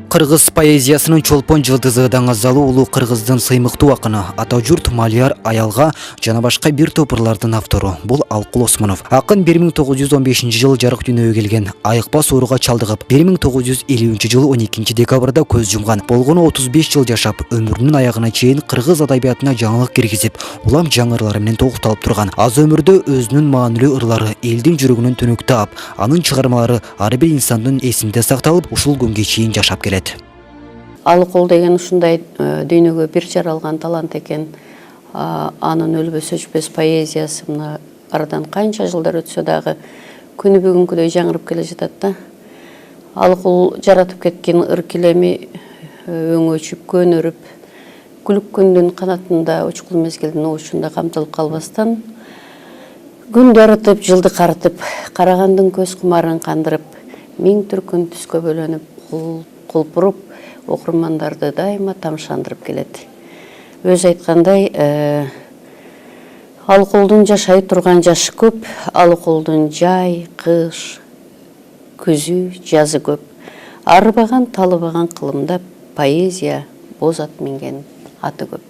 Кыргыз поэзиясынын чолпон жылдызы даңазалуу улуу кыргыздын сыймыктуу акыны ата журт Малияр Аялга жана башка бир топурлардын автору бул Алкул Осмонов. Акын 1915-жылы жарык дүйнөгө келген, айыкпас ооруга чалдыгып 1950-жылы 12 декабрда көз жумган. Болгону 35 жыл жашап, өмүрүнүн аягына чейин кыргыз адабиятына жаңылык киргизип, улам жаңырлары менен толукталып турган. Аз өмүрдө өзүнүн маанилүү ырлары элдин жүрөгүнөн төнөк таап, анын чыгармалары ар бир инсандын эсинде сакталып, ушул күнгө чейин жашап келет. Алкул деген ушундай дүйнөгө бир жаралган талант экен. Анын өлбөс өчпөс поэзиясы мына арадан канча жылдар өтсө дагы күнү бүгүнкүдөй жаңырып келе жатат да. Алкул жаратып кеткен ыр килеми өңөчүп, көнөрүп, күлүк күндүн канатында, учкул мезгилдин уучунда камтылып калбастан, күндү арытып, жылды карытып, карагандын көз кумарын кандырып, миң түркүн түскө бөлөнүп, кулпуруп, окурмандарды дайыма тамшандырып келет. Өз айткандай, Алкулдун жашай турган жашы көп, Алкулдун жай, кыш, күзү, жазы көп. Арыбаган, талыбаган кылымда поэзия боз ат минген аты көп.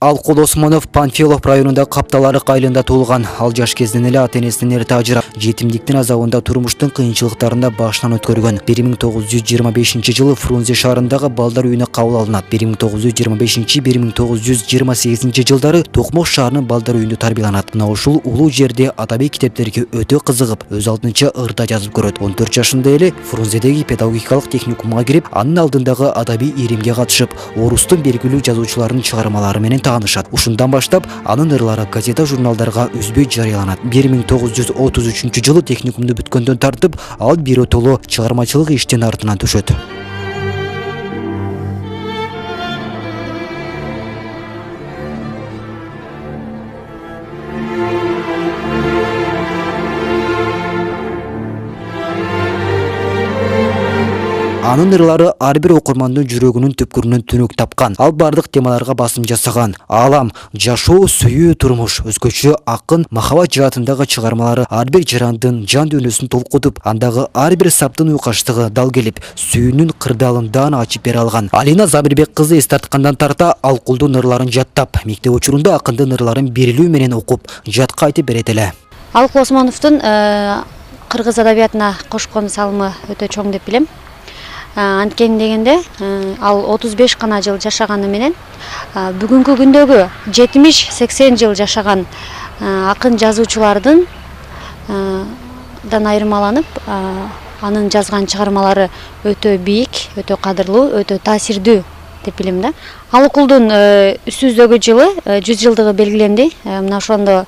Алкул Осмонов Панфилов районунда Капталарык айылында туулган. Ал жаш кезинен эле ата энесинен эрте ажырап, жетимдиктин азабында турмуштун кыйынчылыктарында башынан өткөргөн. 1925-жылы Фрунзе шаарындагы балдар үйүнө кабыл алынат. 1925-1928 жылдары Токмок шаарынын балдар үйүндө тарбияланат. Мына ушул улуу жерде адабий китептерге өтө кызыгып, өз алдынча ырда жазып көрөт. 14 жашында эле Фрунзедеги педагогикалык техникумга кирип, анын алдындагы адабий иримге катышып, орустун белгилүү жазуучуларынын чыгармалары менен таанышат. Ушундан баштап анын ырлары газета журналдарга үзбөй жарыяланат. 1933-жылы техникумду бүткөндөн тартып, ал биротоло чыгармачылык иштин артынан түшөт. Анын ырлары ар бир окурмандын жүрөгүнүн түпкүрүнөн түнөк тапкан. Ал бардык темаларга басым жасаган. Алам, жашоо, сүйүү, турмуш, өзгөчө акын, махабат жаатындагы чыгармалары ар бир жарандын жан дүйнөсүн толкутуп, андагы ар бир саптын уйкаштыгы дал келип, сүйүүнүн кырдаалын ачып бере алган. Алина Забирбек кызы эс тарткандан тарта Алкулдун ырларын жаттап, мектеп учурунда акындын ырларын берилүү менен окуп, жатка айтып берет эле. Алкул Осмоновдун кыргыз адабиятына кошкон салымы өтө чоң деп билем. Анткени дегенде, ал 35 гана жыл жашаганы менен бүгүнкү күндөгү 70-80 жыл жашаган акын жазуучулардын айырмаланып, анын жазган чыгармалары өтө бийик, өтө кадырлуу, өтө таасирдүү деп билем да. Алкулдун үстүбүздөгү жылы 100 жылдыгы белгиленди. Мына ошондо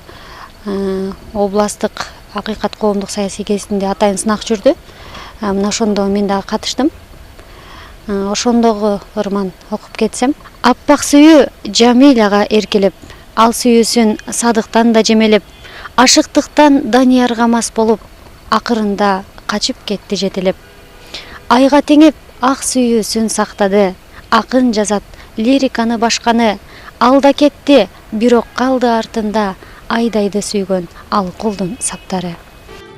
областтык акыйкат коомдук саясий кезинде атайын сынак жүрдү. Мына ошондо мен дагы катыштым. Ошондогу ырман окуп кетсем, аппак сүйүү Жамиляга эркелеп, ал сүйүүсүн Садыктан да жемелеп, ашыктыктан Даниярга мас болуп, акырында качып кетти жетелеп. Айга теңеп ак сүйүүсүн сактады, акын жазат лириканы башканы, алда кетти, бирок калды артында айдайды сүйгөн Алкулдун саптары.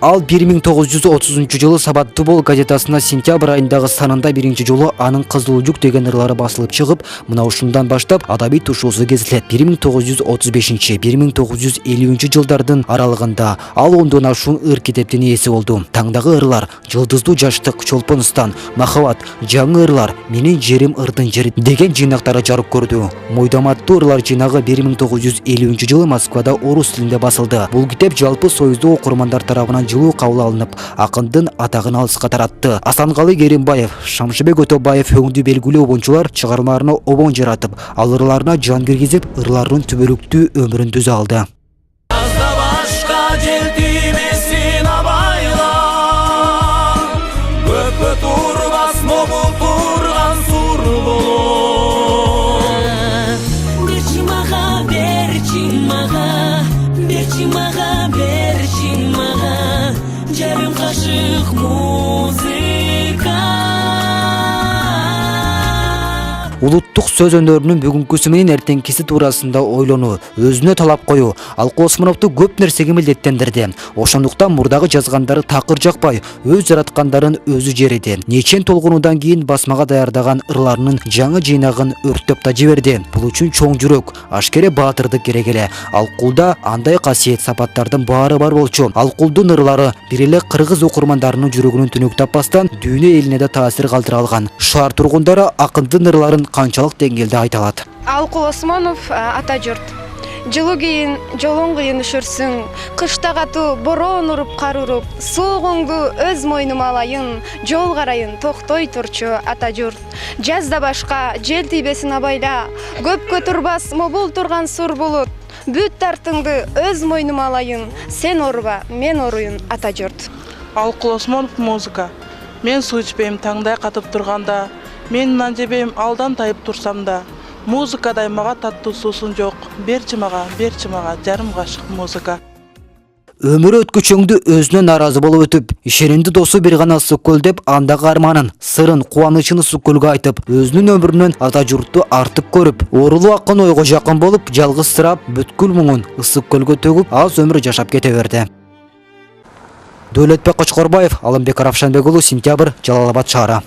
Ал 1930-жылы Сабаттуу бол газетасына сентябрь айындагы санында биринчи жолу анын Кызыл жүк деген ырлары басылып чыгып, мына ушундан баштап адабий тушоосу кезилет. 1935-1950 жылдардын аралыгында ал ондон ашуун ыр китептин ээси болду. Таңдагы ырлар Жылдыздуу жаштык, Чолпонстан, Махабат, Жаңы ырлар, Менин жерим ырдын жери деген жыйнактары жарык көрдү. Мойдаматтуу ырлар жыйнагы 1950-жылы Москвада орус тилинде басылды. Бул китеп жалпы союздуу окурмандар тарабынан жылуу кабыл алынып, акындын атагын алыска таратты. Асанкалы Керимбаев, Шамшыбек Өтөбаев өңдүү белгилүү обончулар чыгармаларына обон жаратып, ал ырларына жан киргизип, ырларынын түбөлүктүү өмүрүн түзө алды. Жарым кашык музыка. улуттук сөз өнөрүнүн бүгүнкүсү менен эртеңкиси туурасында ойлонуу, өзүнө талап коюу Алкул Осмоновду көп нерсеге милдеттендирди. Ошондуктан мурдагы жазгандары такыр жакпай, өз жараткандарын өзү жериди. Нечен толгонуудан кийин басмага даярдаган ырларынын жаңы жыйнагын өрттөп да жиберди. Бул үчүн чоң жүрөк, ашкере баатырдык керек эле. Алкулда андай касиет сапаттардын баары бар болчу. Алкулдун ырлары бир эле кыргыз окурмандарынын жүрөгүнүн түнүк таппастан дүйнө элине да таасир калтыра алган. Шаар тургундары акындын ырларын канчалык деңгээлде айта алат? Алкул Осмонов, ата журт. Жылуу кийин жолуң кыйын үшүрсүң, кышта катуу бороон уруп кар уруп, соогуңду өз мойнума алайын, жол карайын токтой турчу ата журт. Жазда башка жел тийбесин абайла, көпкө турбас мобул турган сур булут. Бүт тартыңды өз мойнума алайын, сен оруба, мен оруйун ата журт. Алкул Осмонов музыка. Мен суу ичпейм таңдай катып турганда, мен нан жебейм алдан тайып турсам да. Музыкадай мага таттуу суусун жок. Берчи мага, жарым кашык музыка. Өмүрү өткөчөңдү өзүнөн наразы болуп өтүп, ишенимди досу бир гана Ысык-Көл деп андагы арманын, сырын, кубанычын Ысык-Көлгө айтып, өзүнүн өмүрүнөн ата журтту артык көрүп, оорулуу акын ойго жакын болуп, жалгызсырап, бүткүл муңун Ысык-Көлгө төгүп, аз өмүр жашап кете берди. Дөөлөтбек Кочкорбаев, Алымбек Равшанбек уулу, Сентябрь, Жалал Абад шаары.